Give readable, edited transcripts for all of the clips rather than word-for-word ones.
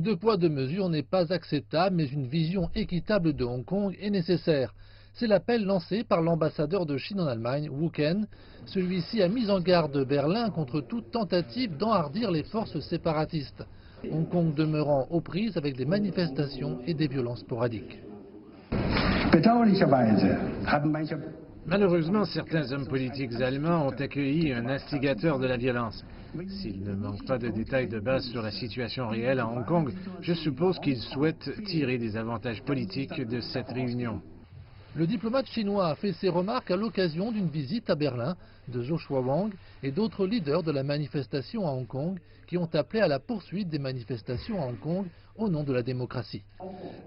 Deux poids, deux mesures n'est pas acceptable, mais une vision équitable de Hong Kong est nécessaire. C'est l'appel lancé par l'ambassadeur de Chine en Allemagne, Wu Ken. Celui-ci a mis en garde Berlin contre toute tentative d'enhardir les forces séparatistes. Hong Kong demeurant aux prises avec des manifestations et des violences sporadiques. Malheureusement, certains hommes politiques allemands ont accueilli un instigateur de la violence. S'il ne manque pas de détails de base sur la situation réelle à Hong Kong, je suppose qu'ils souhaitent tirer des avantages politiques de cette réunion. Le diplomate chinois a fait ses remarques à l'occasion d'une visite à Berlin de Joshua Wong et d'autres leaders de la manifestation à Hong Kong qui ont appelé à la poursuite des manifestations à Hong Kong au nom de la démocratie.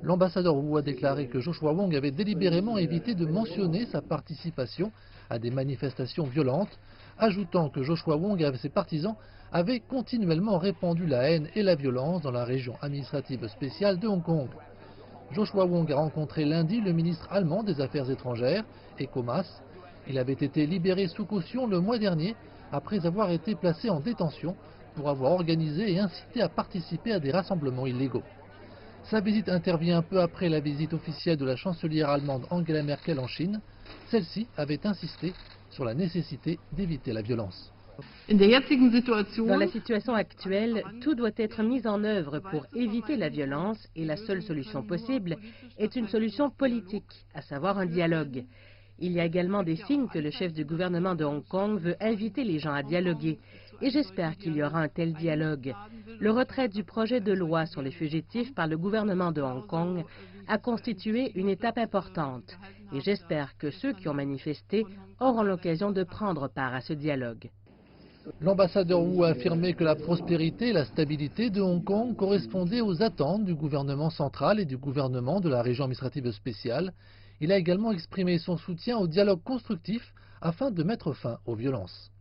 L'ambassadeur Wu a déclaré que Joshua Wong avait délibérément évité de mentionner sa participation à des manifestations violentes, ajoutant que Joshua Wong et ses partisans avaient continuellement répandu la haine et la violence dans la région administrative spéciale de Hong Kong. Joshua Wong a rencontré lundi le ministre allemand des Affaires étrangères, Heiko Maas. Il avait été libéré sous caution le mois dernier après avoir été placé en détention pour avoir organisé et incité à participer à des rassemblements illégaux. Sa visite intervient peu après la visite officielle de la chancelière allemande Angela Merkel en Chine. Celle-ci avait insisté sur la nécessité d'éviter la violence. Dans la situation actuelle, tout doit être mis en œuvre pour éviter la violence et la seule solution possible est une solution politique, à savoir un dialogue. Il y a également des signes que le chef du gouvernement de Hong Kong veut inviter les gens à dialoguer et j'espère qu'il y aura un tel dialogue. Le retrait du projet de loi sur les fugitifs par le gouvernement de Hong Kong a constitué une étape importante et j'espère que ceux qui ont manifesté auront l'occasion de prendre part à ce dialogue. L'ambassadeur Wu a affirmé que la prospérité et la stabilité de Hong Kong correspondaient aux attentes du gouvernement central et du gouvernement de la région administrative spéciale. Il a également exprimé son soutien au dialogue constructif afin de mettre fin aux violences.